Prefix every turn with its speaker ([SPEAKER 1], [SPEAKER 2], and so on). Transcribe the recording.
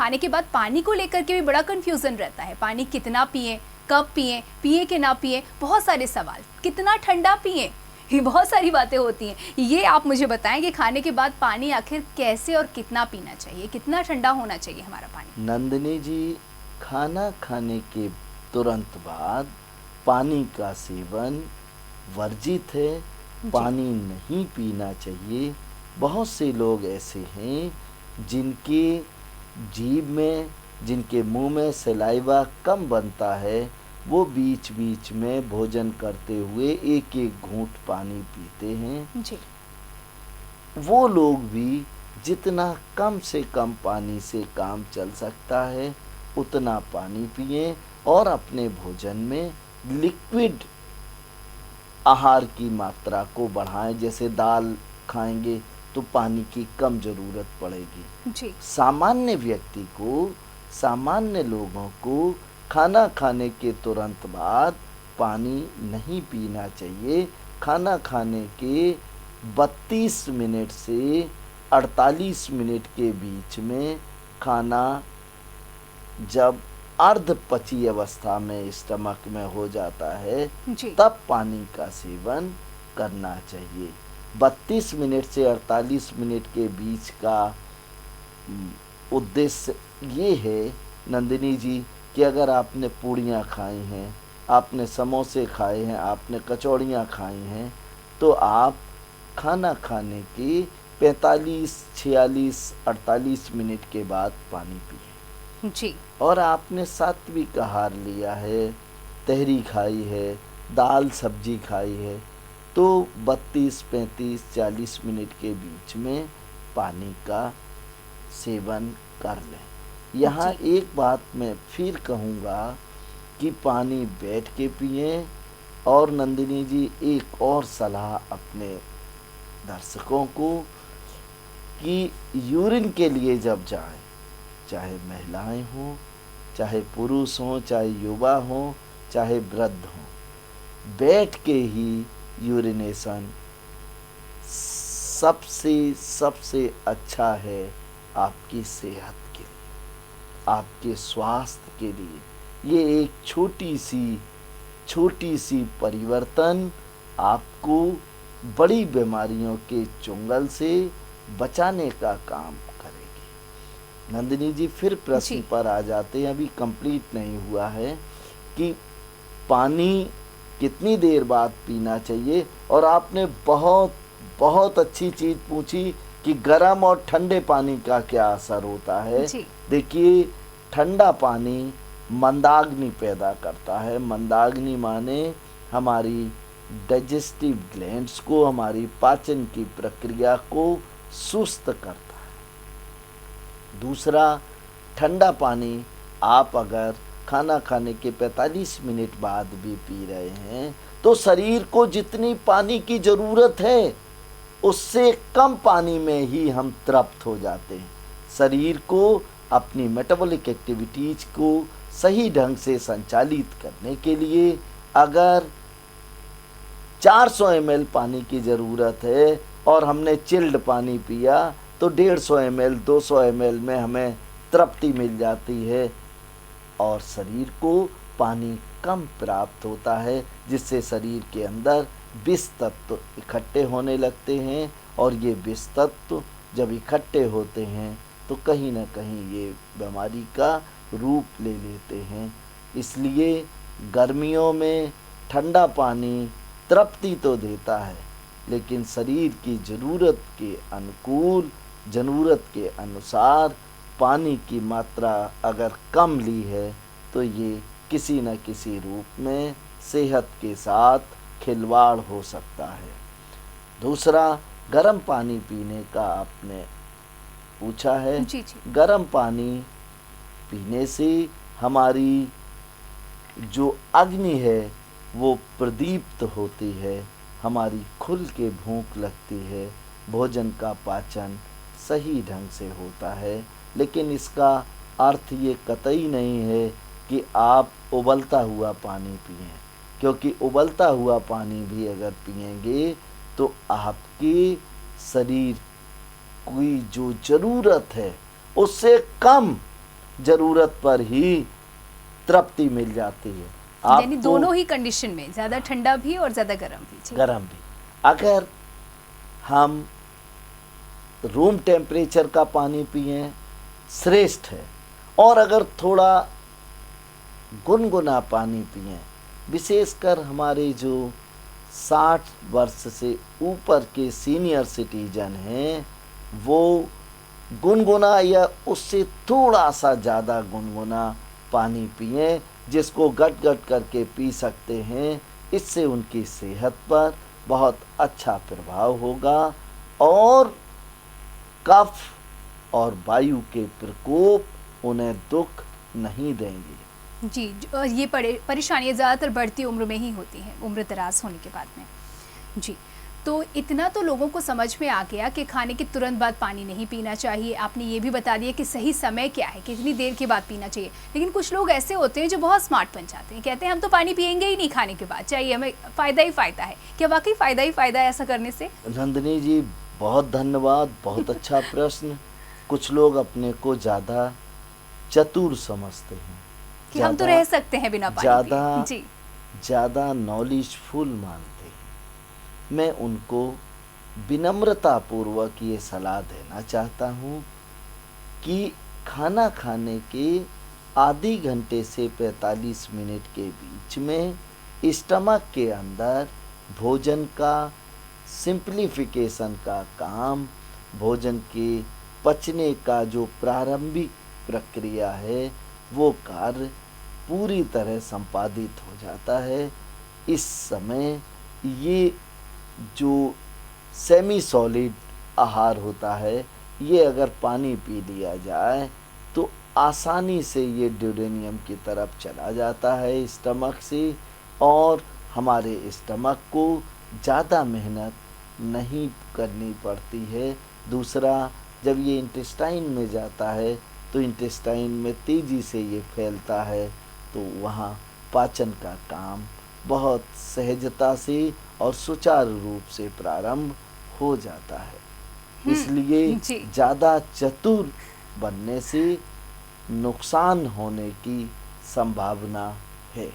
[SPEAKER 1] खाने के बाद पानी को लेकर के भी बड़ा कंफ्यूजन रहता है, पानी कितना पिएं, कब पिएं, पिए कि ना पिएं, बहुत सारे सवाल, कितना ठंडा पिएं, ये बहुत सारी बातें होती हैं। ये आप मुझे बताएं कि खाने के बाद पानी आखिर कैसे और कितना पीना चाहिए, कितना ठंडा होना चाहिए हमारा पानी?
[SPEAKER 2] नंदिनी जी, खाना खाने के तुरंत बाद पानी का सेवन वर्जित है, पानी नहीं पीना चाहिए। बहुत से लोग ऐसे हैं जिनके जीभ में, जिनके मुंह में सलाइवा कम बनता है, वो बीच बीच में भोजन करते हुए एक एक घूंट पानी पीते हैं
[SPEAKER 1] जी।
[SPEAKER 2] वो लोग भी जितना कम से कम पानी से काम चल सकता है उतना पानी पिएं और अपने भोजन में लिक्विड आहार की मात्रा को बढ़ाएं। जैसे दाल खाएंगे तो पानी की कम ज़रूरत पड़ेगी।
[SPEAKER 1] जी।
[SPEAKER 2] सामान्य व्यक्ति को, सामान्य लोगों को खाना खाने के तुरंत बाद पानी नहीं पीना चाहिए। खाना खाने के 32 मिनट से 48 मिनट के बीच में खाना जब अर्ध पची अवस्था में स्टमक में हो जाता है तब पानी का सेवन करना चाहिए। 32 मिनट से 48 मिनट के बीच का उद्देश्य ये है नंदिनी जी कि अगर आपने पूड़ियाँ खाई हैं, आपने समोसे खाए हैं, आपने कचौड़ियाँ खाई हैं, तो आप खाना खाने के 45, 46, 48 मिनट के बाद पानी पिए।
[SPEAKER 1] जी।
[SPEAKER 2] और आपने सात्विक आहार लिया है, तहरी खाई है, दाल सब्जी खाई है, तो 32, 35, 40 मिनट के बीच में पानी का सेवन कर लें। यहाँ एक बात मैं फिर कहूँगा कि पानी बैठ के पिएं। और नंदिनी जी, एक और सलाह अपने दर्शकों को कि यूरिन के लिए जब जाएं, चाहे महिलाएं हों, चाहे पुरुष हों, चाहे युवा हों, चाहे वृद्ध हों, बैठ के ही यूरिनेशन सबसे अच्छा है आपकी सेहत के लिए, आपके स्वास्थ्य के लिए। ये एक छोटी सी परिवर्तन आपको बड़ी बीमारियों के चुंगल से बचाने का काम करेगी। नंदिनी जी, फिर प्रश्न पर आ जाते हैं, अभी कंप्लीट नहीं हुआ है कि पानी कितनी देर बाद पीना चाहिए। और आपने बहुत अच्छी चीज़ पूछी कि गर्म और ठंडे पानी का क्या असर होता है। देखिए, ठंडा पानी मंदाग्नि पैदा करता है। मंदाग्नि माने हमारी डाइजेस्टिव ग्लैंड्स को, हमारी पाचन की प्रक्रिया को सुस्त करता है। दूसरा, ठंडा पानी आप अगर खाना खाने के 45 मिनट बाद भी पी रहे हैं तो शरीर को जितनी पानी की ज़रूरत है उससे कम पानी में ही हम तृप्त हो जाते हैं। शरीर को अपनी मेटाबॉलिक एक्टिविटीज़ को सही ढंग से संचालित करने के लिए अगर 400 ml पानी की ज़रूरत है और हमने चिल्ड पानी पिया तो 150 ml, 200 ml में हमें तृप्ति मिल जाती है और शरीर को पानी कम प्राप्त होता है, जिससे शरीर के अंदर विष तत्व इकट्ठे होने लगते हैं। और ये विष तत्व जब इकट्ठे होते हैं तो कहीं ना कहीं ये बीमारी का रूप ले लेते हैं। इसलिए गर्मियों में ठंडा पानी तृप्ति तो देता है, लेकिन शरीर की ज़रूरत के अनुकूल, ज़रूरत के अनुसार पानी की मात्रा अगर कम ली है तो ये किसी न किसी रूप में सेहत के साथ खिलवाड़ हो सकता है। दूसरा, गर्म पानी पीने का आपने पूछा है। गर्म पानी पीने से हमारी जो अग्नि है वो प्रदीप्त होती है, हमारी खुल के भूख लगती है, भोजन का पाचन सही ढंग से होता है। लेकिन इसका अर्थ ये कतई नहीं है कि आप उबलता हुआ पानी पिएं, क्योंकि उबलता हुआ पानी भी अगर पिएंगे तो आपके शरीर की जो ज़रूरत है उससे कम जरूरत पर ही तृप्ति मिल जाती है।
[SPEAKER 1] यानी दोनों ही कंडीशन में, ज़्यादा ठंडा भी और ज़्यादा गर्म भी। जी।
[SPEAKER 2] गर्म भी। अगर हम रूम टेम्परेचर का पानी पिए श्रेष्ठ है, और अगर थोड़ा गुनगुना पानी पिए, विशेषकर हमारे जो 60 वर्ष से ऊपर के सीनियर सिटीजन हैं, वो गुनगुना या उससे थोड़ा सा ज़्यादा गुनगुना पानी पिए, जिसको गट गट करके पी सकते हैं। इससे उनकी सेहत पर बहुत अच्छा प्रभाव होगा और कफ और वायु के प्रकोप उन्हें दुख नहीं देंगे।
[SPEAKER 1] जी, ये परेशानियाँ ज़्यादातर बढ़ती उम्र में ही होती हैं, उम्र दराज होने के बाद में। जी, तो इतना तो लोगों को समझ में आ गया कि खाने के तुरंत बाद पानी नहीं पीना चाहिए। आपने ये भी बता दिया कि सही समय क्या है, कितनी देर के बाद पीना चाहिए। लेकिन कुछ लोग ऐसे होते हैं जो बहुत स्मार्ट बन जाते हैं, कहते हैं हम तो पानी पियेंगे ही नहीं खाने के बाद, चाहिए हमें फ़ायदा ही फ़ायदा है। क्या वाकई फ़ायदा ही फ़ायदा है ऐसा करने से?
[SPEAKER 2] नंदिनी जी, बहुत धन्यवाद, बहुत अच्छा प्रश्न। कुछ लोग अपने को ज़्यादा चतुर समझते हैं
[SPEAKER 1] कि हम तो रह सकते हैं बिना पानी पिए। जी,
[SPEAKER 2] ज़्यादा नॉलेजफुल मानते हैं। मैं उनको विनम्रता पूर्वक ये सलाह देना चाहता हूँ कि खाना खाने के आधे घंटे से 45 मिनट के बीच में स्टमक के अंदर भोजन का सिंप्लीफिकेशन का काम, भोजन के पचने का जो प्रारंभिक प्रक्रिया है, वो कार्य पूरी तरह संपादित हो जाता है। इस समय ये जो सेमी सॉलिड आहार होता है, ये अगर पानी पी लिया जाए तो आसानी से ये ड्यूडेनियम की तरफ चला जाता है स्टमक से, और हमारे स्टमक को ज़्यादा मेहनत नहीं करनी पड़ती है। दूसरा, जब ये इंटेस्टाइन में जाता है तो इंटेस्टाइन में तेज़ी से ये फैलता है, तो वहाँ पाचन का काम बहुत सहजता से और सुचारू रूप से प्रारंभ हो जाता है। इसलिए ज़्यादा चतुर बनने से नुकसान होने की संभावना है।